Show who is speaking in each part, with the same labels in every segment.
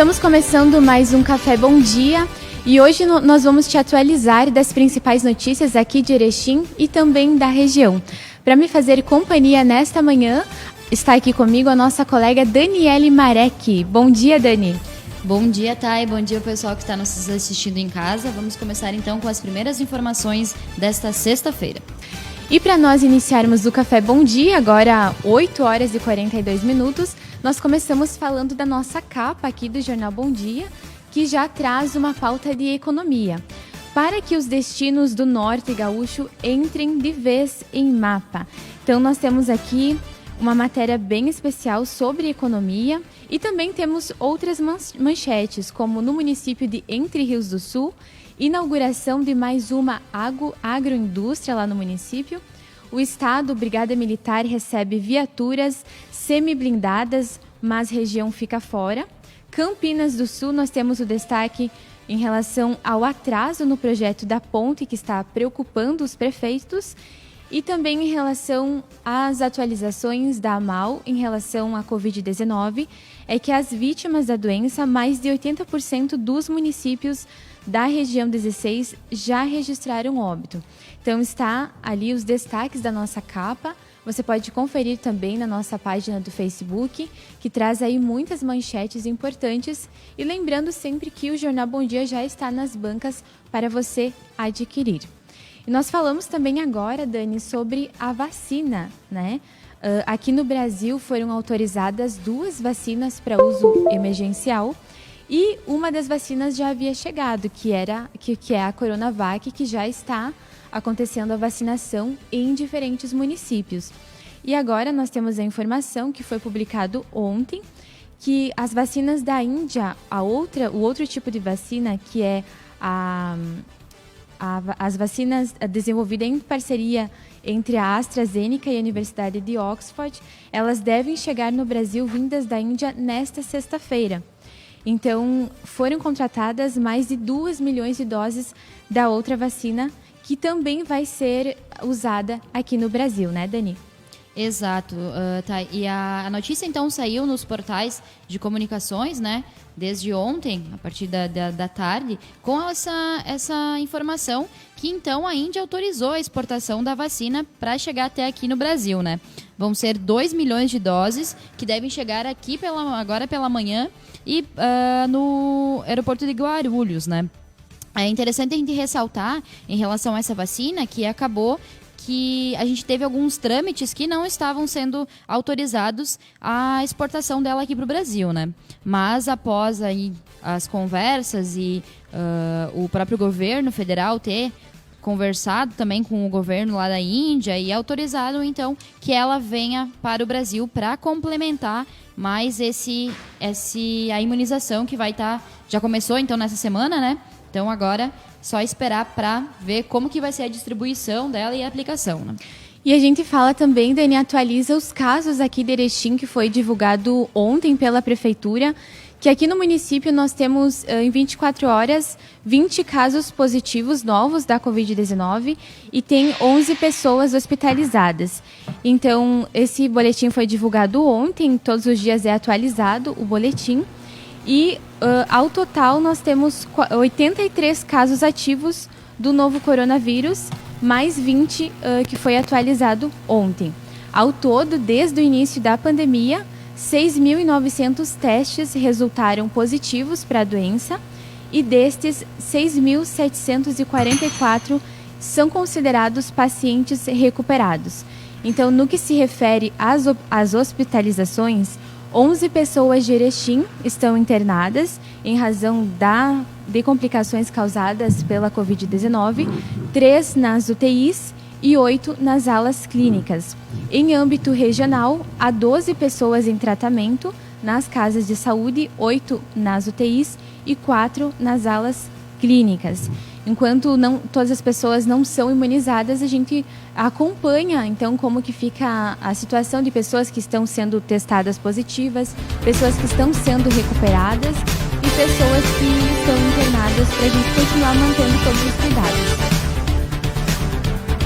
Speaker 1: Estamos começando mais um Café Bom Dia e hoje nós vamos te atualizar das principais notícias aqui de Erechim e também da região. Para me fazer companhia nesta manhã, está aqui comigo a nossa colega Daniele Marek. Bom dia, Dani.
Speaker 2: Bom dia, Thay. Bom dia, pessoal que está nos assistindo em casa. Vamos começar então com as primeiras informações desta sexta-feira.
Speaker 1: E para nós iniciarmos o Café Bom Dia, agora 8 horas e 42 minutos, nós começamos falando da nossa capa aqui do Jornal Bom Dia, que já traz uma pauta de economia. Para que os destinos do Norte Gaúcho entrem de vez em mapa. Então nós temos aqui uma matéria bem especial sobre economia e também temos outras manchetes, como no município de Entre Rios do Sul, inauguração de mais uma agroindústria lá no município. O Estado, Brigada Militar, recebe viaturas semi-blindadas, mas região fica fora. Campinas do Sul, nós temos o destaque em relação ao atraso no projeto da ponte, que está preocupando os prefeitos, e também em relação às atualizações da AMAL em relação à Covid-19, é que as vítimas da doença, mais de 80% dos municípios da região 16 já registraram óbito. Então está ali os destaques da nossa capa. Você pode conferir também na nossa página do Facebook, que traz aí muitas manchetes importantes. E lembrando sempre que o Jornal Bom Dia já está nas bancas para você adquirir. E nós falamos também agora, Dani, sobre a vacina, né? Aqui no Brasil foram autorizadas 2 vacinas para uso emergencial e uma das vacinas já havia chegado, que é a Coronavac, que já está acontecendo a vacinação em diferentes municípios. E agora nós temos a informação que foi publicado ontem, que as vacinas da Índia, o outro tipo de vacina, que é as vacinas desenvolvidas em parceria entre a AstraZeneca e a Universidade de Oxford, elas devem chegar no Brasil vindas da Índia nesta sexta-feira. Então, foram contratadas mais de 2 milhões de doses da outra vacina, que também vai ser usada aqui no Brasil, né, Dani?
Speaker 2: Exato, tá. E a notícia então saiu nos portais de comunicações, né, desde ontem, a partir da tarde, com essa informação que então a Índia autorizou a exportação da vacina para chegar até aqui no Brasil, né? Vão ser 2 milhões de doses que devem chegar aqui agora pela manhã e no aeroporto de Guarulhos, né? É interessante a gente ressaltar em relação a essa vacina que acabou que a gente teve alguns trâmites que não estavam sendo autorizados a exportação dela aqui para o Brasil, né? Mas após aí as conversas e o próprio governo federal ter conversado também com o governo lá da Índia e autorizado então que ela venha para o Brasil para complementar mais a imunização que vai estar, já começou então nessa semana, né? Então agora só esperar para ver como que vai ser a distribuição dela e a aplicação, né?
Speaker 1: E a gente fala também, Dani, atualiza os casos aqui de Erechim, que foi divulgado ontem pela Prefeitura, que aqui no município nós temos, em 24 horas, 20 casos positivos novos da Covid-19 e tem 11 pessoas hospitalizadas. Então, esse boletim foi divulgado ontem, todos os dias é atualizado o boletim. E, ao total, nós temos 83 casos ativos do novo coronavírus, mais 20 que foi atualizado ontem. Ao todo, desde o início da pandemia, 6.900 testes resultaram positivos para a doença e destes, 6.744 são considerados pacientes recuperados. Então, no que se refere às hospitalizações, 11 pessoas de Erechim estão internadas em razão de complicações causadas pela Covid-19, 3 nas UTIs e 8 nas alas clínicas. Em âmbito regional, há 12 pessoas em tratamento nas casas de saúde, 8 nas UTIs e 4 nas alas clínicas. Enquanto todas as pessoas não são imunizadas, a gente acompanha, então, como que fica a situação de pessoas que estão sendo testadas positivas, pessoas que estão sendo recuperadas e pessoas que estão internadas para a gente continuar mantendo todos os cuidados.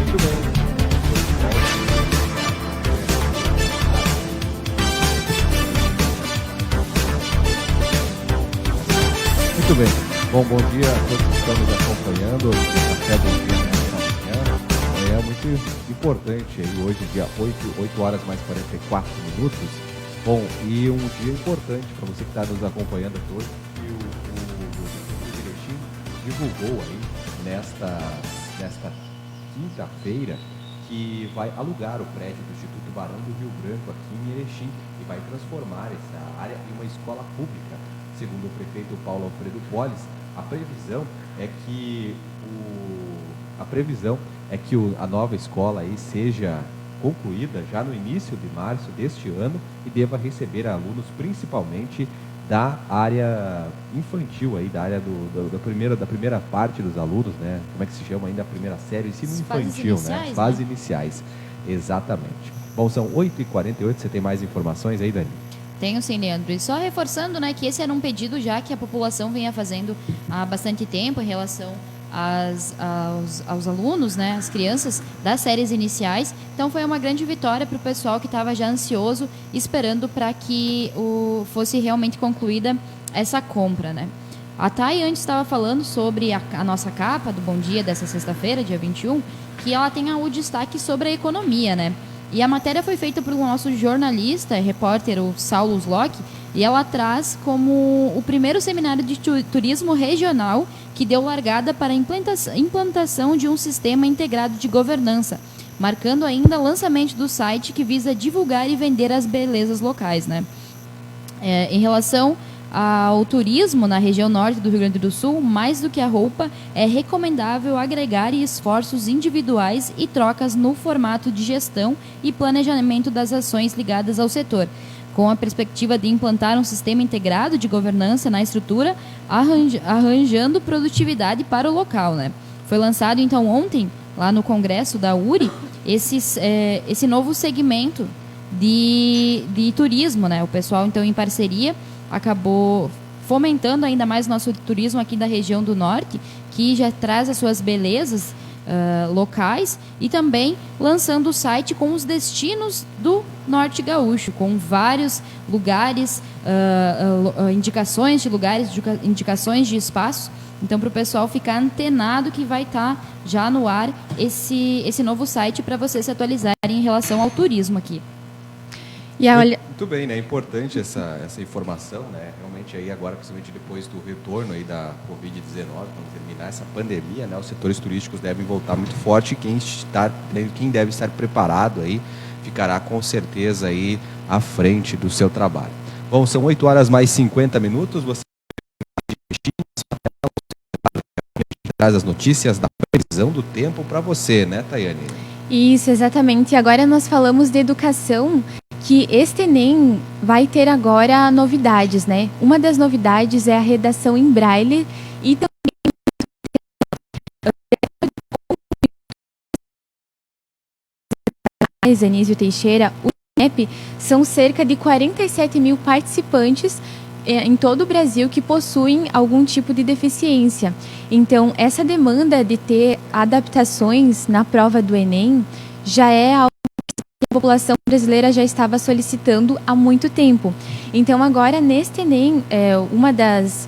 Speaker 3: Muito bem. Muito bem. Bom dia a todos que estão nos acompanhando. Café Bom Dia nesta manhã. É muito importante aí, hoje, dia 8 horas mais 44 minutos. Bom, e um dia importante para você que está nos acompanhando aqui hoje, que o Erechim divulgou aí nesta quinta-feira que vai alugar o prédio do Instituto Barão do Rio Branco aqui em Erechim e vai transformar essa área em uma escola pública. Segundo o prefeito Paulo Alfredo Polis, a previsão é que a nova escola aí seja concluída já no início de março deste ano e deva receber alunos principalmente da área infantil aí, da área da primeira parte dos alunos, né? Como é que se chama ainda a primeira série? Ensino infantil, né? Fases iniciais, exatamente. Bom, são 8h48, você tem mais informações aí, Dani?
Speaker 2: Tenho sim, Leandro. E só reforçando, né, que esse era um pedido já que a população vinha fazendo há bastante tempo em relação aos alunos, né, as crianças das séries iniciais. Então foi uma grande vitória para o pessoal que estava já ansioso, esperando para que fosse realmente concluída essa compra, né. A Thay antes estava falando sobre a nossa capa do Bom Dia dessa sexta-feira, dia 21, que ela tem o destaque sobre a economia, né. E a matéria foi feita pelo nosso jornalista, repórter, o Saulo Slock, e ela traz como o primeiro seminário de turismo regional que deu largada para a implantação de um sistema integrado de governança, marcando ainda o lançamento do site que visa divulgar e vender as belezas locais, né? Em relação ao turismo na região norte do Rio Grande do Sul, mais do que a roupa, é recomendável agregar esforços individuais e trocas no formato de gestão e planejamento das ações ligadas ao setor, com a perspectiva de implantar um sistema integrado de governança na estrutura, arranjando produtividade para o local, né? Foi lançado, então, ontem, lá no Congresso da URI, esse novo segmento de turismo, né? O pessoal, então, em parceria, acabou fomentando ainda mais o nosso turismo aqui da região do norte, que já traz as suas belezas locais, e também lançando o site com os destinos do norte gaúcho, com vários lugares, indicações de lugares, indicações de espaços. Então, para o pessoal ficar antenado, que vai estar já no ar esse novo site para vocês se atualizarem em relação ao turismo aqui.
Speaker 3: Muito bem, né? É importante essa informação, né? Realmente aí agora, principalmente depois do retorno aí da Covid-19, quando terminar essa pandemia, né? Os setores turísticos devem voltar muito forte e quem deve estar preparado aí ficará com certeza aí à frente do seu trabalho. Bom, são 8 horas mais 50 minutos, você traz as notícias da previsão do tempo para você, né, Tayane?
Speaker 1: Isso, exatamente. E agora nós falamos de educação, que este Enem vai ter agora novidades, né? Uma das novidades é a redação em braille e também Anísio Teixeira, o INEP, são cerca de 47 mil participantes em todo o Brasil que possuem algum tipo de deficiência. Então, essa demanda de ter adaptações na prova do Enem já é algo que a população brasileira já estava solicitando há muito tempo. Então, agora, neste Enem, uma das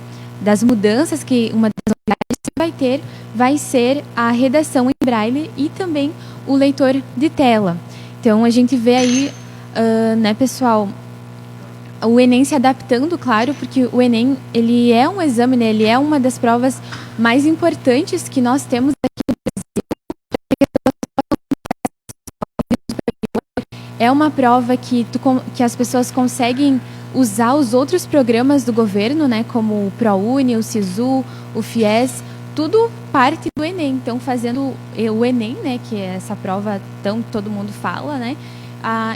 Speaker 1: mudanças uma das novidades que vai ter vai ser a redação em braille e também o leitor de tela. Então, a gente vê aí, né, pessoal, o Enem se adaptando, claro, porque o Enem, ele é um exame, né, ele é uma das provas mais importantes que nós temos aqui no Brasil. É uma prova que as pessoas conseguem usar os outros programas do governo, né, como o ProUni, o SISU, o FIES, tudo parte do Enem. Então, fazendo o Enem, né, que é essa prova tão todo mundo fala, né,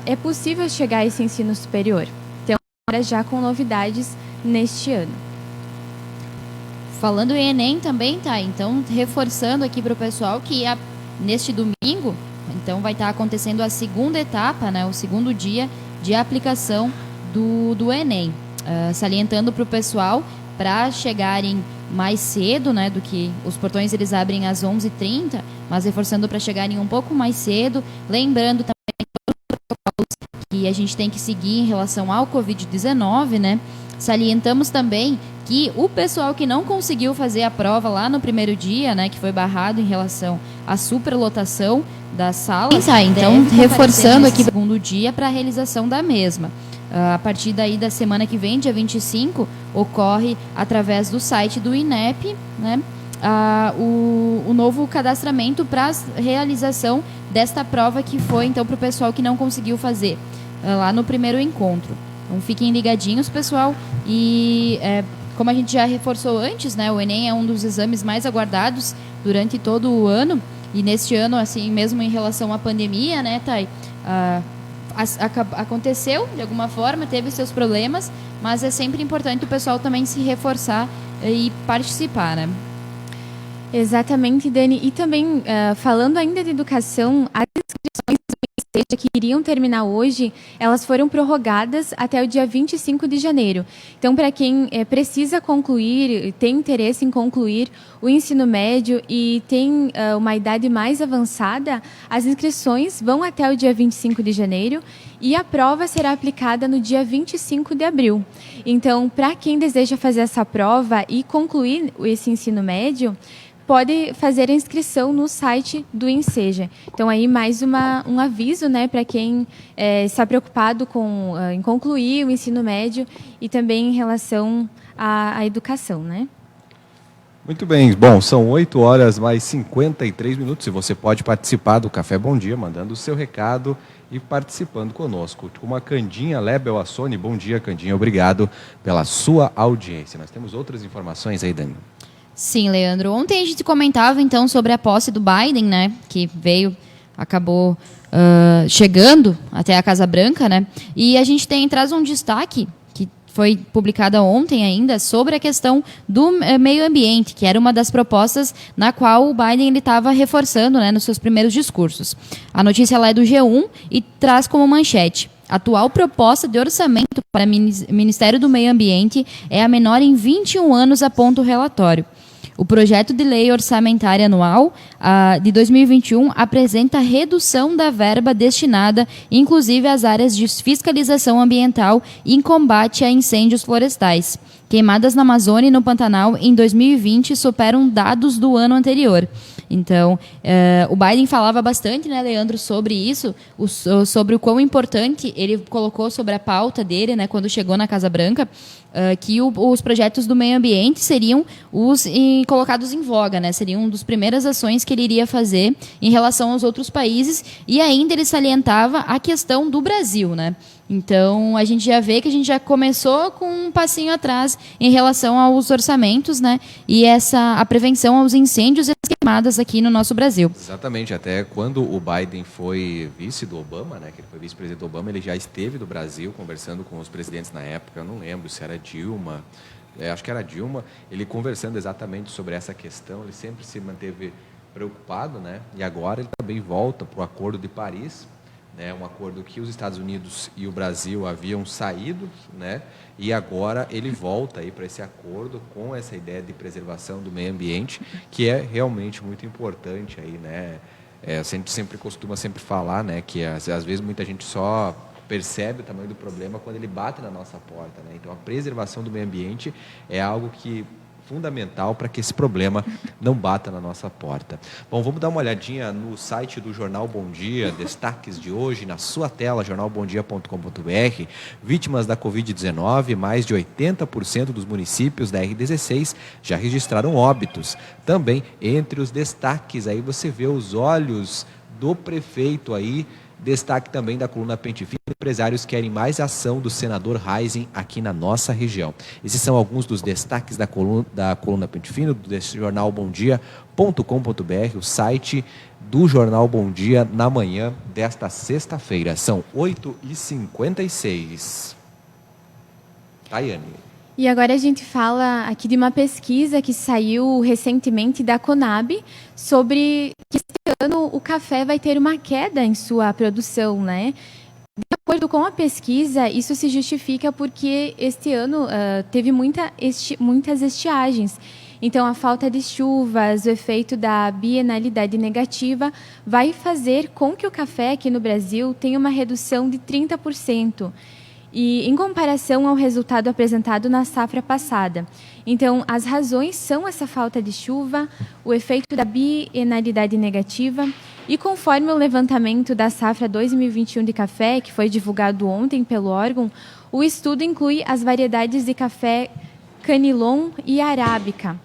Speaker 1: é possível chegar a esse ensino superior. Então, agora já com novidades neste ano.
Speaker 2: Falando em Enem também, tá? Então, reforçando aqui para o pessoal que neste domingo, então vai estar acontecendo a segunda etapa, né, o segundo dia de aplicação do Enem. Salientando para o pessoal, para chegarem mais cedo, né, do que os portões eles abrem às 11h30, mas reforçando para chegarem um pouco mais cedo, lembrando também que a gente tem que seguir em relação ao Covid-19, né? Salientamos também que o pessoal que não conseguiu fazer a prova lá no primeiro dia, né, que foi barrado em relação à superlotação das salas, então reforçando aqui o segundo dia para a realização da mesma. A partir daí da semana que vem, dia 25, ocorre através do site do INEP, né, o novo cadastramento para a realização desta prova que foi então para o pessoal que não conseguiu fazer lá no primeiro encontro. Então fiquem ligadinhos, pessoal, e como a gente já reforçou antes, né, o Enem é um dos exames mais aguardados durante todo o ano, e neste ano, assim, mesmo em relação à pandemia, né, Thay, aconteceu de alguma forma, teve seus problemas, mas é sempre importante o pessoal também se reforçar e participar, né?
Speaker 1: Exatamente, Dani. E também, falando ainda de educação, as inscrições que iriam terminar hoje, elas foram prorrogadas até o dia 25 de janeiro. Então, para quem precisa concluir, tem interesse em concluir o ensino médio e tem uma idade mais avançada, as inscrições vão até o dia 25 de janeiro e a prova será aplicada no dia 25 de abril. Então, para quem deseja fazer essa prova e concluir esse ensino médio, pode fazer a inscrição no site do Enseja. Então, aí mais um aviso, né, para quem está preocupado em concluir o ensino médio e também em relação à educação, né?
Speaker 3: Muito bem. Bom, são 8 horas mais 53 minutos e você pode participar do Café Bom Dia, mandando o seu recado e participando conosco. Com a Candinha Lebel Assone. Bom dia, Candinha. Obrigado pela sua audiência. Nós temos outras informações aí, Dani.
Speaker 2: Sim, Leandro. Ontem a gente comentava, então, sobre a posse do Biden, né? Que acabou chegando até a Casa Branca, né? E a gente traz um destaque, que foi publicada ontem ainda, sobre a questão do meio ambiente, que era uma das propostas na qual o Biden estava reforçando, né, nos seus primeiros discursos. A notícia lá é do G1 e traz como manchete: atual proposta de orçamento para o Ministério do Meio Ambiente é a menor em 21 anos, aponta o relatório. O projeto de lei orçamentária anual de 2021 apresenta redução da verba destinada, inclusive às áreas de fiscalização ambiental e em combate a incêndios florestais. Queimadas na Amazônia e no Pantanal em 2020 superam dados do ano anterior. Então, o Biden falava bastante, né, Leandro, sobre isso, sobre o quão importante ele colocou sobre a pauta dele, né, quando chegou na Casa Branca, que os projetos do meio ambiente seriam os colocados em voga, né, seriam uma das primeiras ações que ele iria fazer em relação aos outros países, e ainda ele salientava a questão do Brasil, né. Então, a gente já vê que a gente já começou com um passinho atrás em relação aos orçamentos, né, e a prevenção aos incêndios e às queimadas aqui no nosso Brasil.
Speaker 3: Exatamente, até quando o Biden foi vice do Obama, né, que ele foi vice-presidente do Obama, ele já esteve no Brasil conversando com os presidentes na época, eu não lembro se era Dilma, acho que era Dilma, ele conversando exatamente sobre essa questão, ele sempre se manteve preocupado, né, e agora ele também volta para o Acordo de Paris, né, um acordo que os Estados Unidos e o Brasil haviam saído, né, e agora ele volta aí para esse acordo com essa ideia de preservação do meio ambiente, que é realmente muito importante aí, né. A gente sempre costuma falar, né, que às vezes muita gente só percebe o tamanho do problema quando ele bate na nossa porta, né. Então a preservação do meio ambiente é algo que fundamental para que esse problema não bata na nossa porta. Bom, vamos dar uma olhadinha no site do Jornal Bom Dia, destaques de hoje, na sua tela, jornalbomdia.com.br. Vítimas da Covid-19, mais de 80% dos municípios da R16 já registraram óbitos. Também, entre os destaques, aí você vê os olhos do prefeito aí, destaque também da coluna Pente Fino, empresários querem mais ação do senador Heisen aqui na nossa região. Esses são alguns dos destaques da coluna Pente Fino, desse jornal bomdia.com.br, o site do Jornal Bom Dia na manhã desta sexta-feira. São 8h56. Tayane.
Speaker 1: E agora a gente fala aqui de uma pesquisa que saiu recentemente da Conab sobre que este ano o café vai ter uma queda em sua produção, né? De acordo com a pesquisa, isso se justifica porque este ano teve muitas estiagens. Então, a falta de chuvas, o efeito da bienalidade negativa vai fazer com que o café aqui no Brasil tenha uma redução de 30%. e em comparação ao resultado apresentado na safra passada. Então, as razões são essa falta de chuva, o efeito da bienalidade negativa e conforme o levantamento da safra 2021 de café, que foi divulgado ontem pelo órgão, o estudo inclui as variedades de café Canilon e Arábica.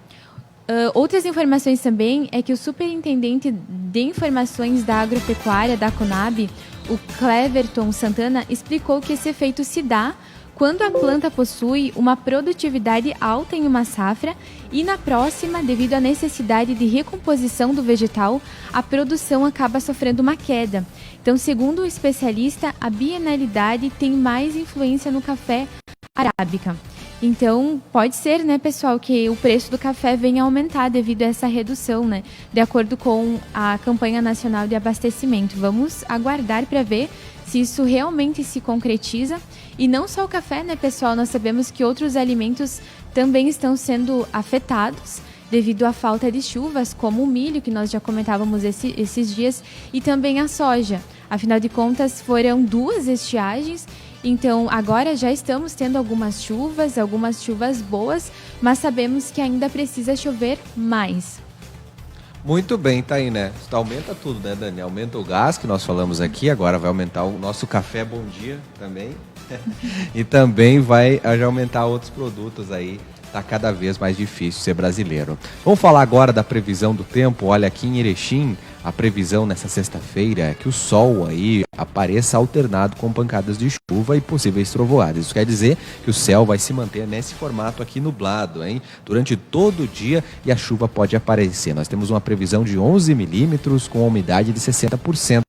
Speaker 1: Outras informações também é que o superintendente de informações da agropecuária da Conab, o Cleverton Santana, explicou que esse efeito se dá quando a planta possui uma produtividade alta em uma safra e na próxima, devido à necessidade de recomposição do vegetal, a produção acaba sofrendo uma queda. Então, segundo o especialista, a bienalidade tem mais influência no café arábica. Então, pode ser, né, pessoal, que o preço do café venha a aumentar devido a essa redução, né, de acordo com a campanha nacional de abastecimento. Vamos aguardar para ver se isso realmente se concretiza. E não só o café, né, pessoal, nós sabemos que outros alimentos também estão sendo afetados devido à falta de chuvas, como o milho, que nós já comentávamos esses dias, e também a soja. Afinal de contas, foram 2 estiagens. Então, agora já estamos tendo algumas chuvas boas, mas sabemos que ainda precisa chover mais.
Speaker 3: Muito bem, tá aí, né? Aumenta tudo, né, Dani? Aumenta o gás que nós falamos aqui, agora vai aumentar o nosso café Bom Dia também. E também vai aumentar outros produtos aí. Tá cada vez mais difícil ser brasileiro. Vamos falar agora da previsão do tempo. Olha, aqui em Erechim, a previsão nessa sexta-feira é que o sol aí apareça alternado com pancadas de chuva e possíveis trovoadas. Isso quer dizer que o céu vai se manter nesse formato aqui nublado, hein? Durante todo o dia, e a chuva pode aparecer. Nós temos uma previsão de 11 milímetros com a umidade de 60%.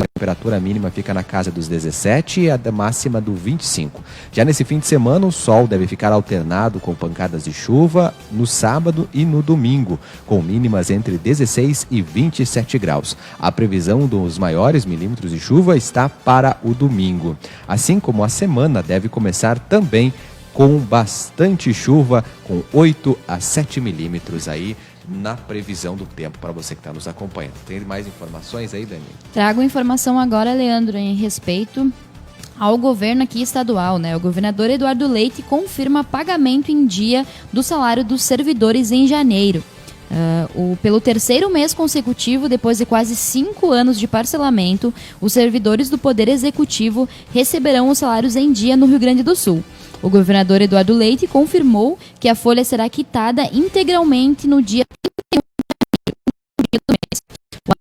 Speaker 3: A temperatura mínima fica na casa dos 17 e a máxima do 25. Já nesse fim de semana, o sol deve ficar alternado com pancadas de chuva no sábado e no domingo, com mínimas entre 16 e 27 graus. A previsão dos maiores milímetros de chuva está para o domingo. Assim como a semana deve começar também com bastante chuva, com 8 a 7 milímetros aí, na previsão do tempo para você que está nos acompanhando. Tem mais informações aí, Dani?
Speaker 2: Trago informação agora, Leandro, em respeito ao governo aqui estadual, né? O governador Eduardo Leite confirma pagamento em dia do salário dos servidores em janeiro. Pelo 3º mês consecutivo, depois de quase 5 anos de parcelamento, os servidores do Poder Executivo receberão os salários em dia no Rio Grande do Sul. O governador Eduardo Leite confirmou que a folha será quitada integralmente no dia 31 do mês. O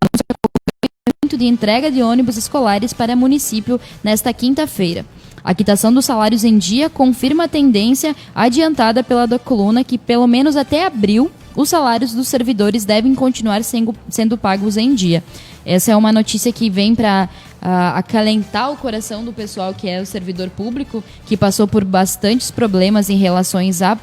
Speaker 2: anúncio é de entrega de ônibus escolares para município nesta quinta-feira. A quitação dos salários em dia confirma a tendência adiantada pela da coluna que, pelo menos até abril, os salários dos servidores devem continuar sendo pagos em dia. Essa é uma notícia que vem para acalentar o coração do pessoal que é o servidor público, que passou por bastantes problemas em relação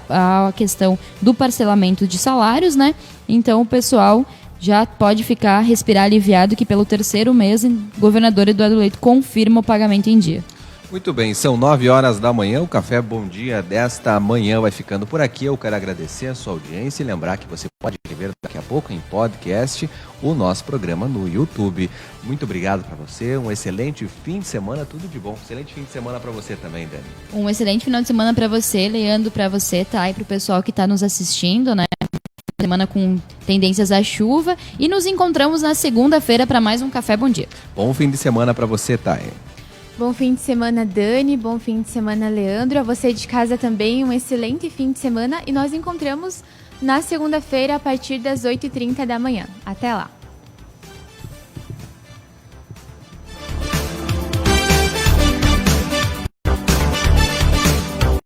Speaker 2: à questão do parcelamento de salários, né? Então o pessoal já pode respirar aliviado que pelo 3º mês o governador Eduardo Leite confirma o pagamento em dia.
Speaker 3: Muito bem, são 9 horas da manhã, o Café Bom Dia desta manhã vai ficando por aqui. Eu quero agradecer a sua audiência e lembrar que você pode ver daqui a pouco em podcast o nosso programa no YouTube. Muito obrigado para você, um excelente fim de semana, tudo de bom. Excelente fim de semana para você também, Dani.
Speaker 2: Um excelente final de semana para você, Leandro, para você, tá? E para o pessoal que está nos assistindo, né? Semana com tendências à chuva e nos encontramos na segunda-feira para mais um Café Bom Dia.
Speaker 3: Bom fim de semana para você, Thay.
Speaker 1: Bom fim de semana, Dani. Bom fim de semana, Leandro. A você de casa também, um excelente fim de semana. E nós encontramos na segunda-feira a partir das 8h30 da manhã. Até lá.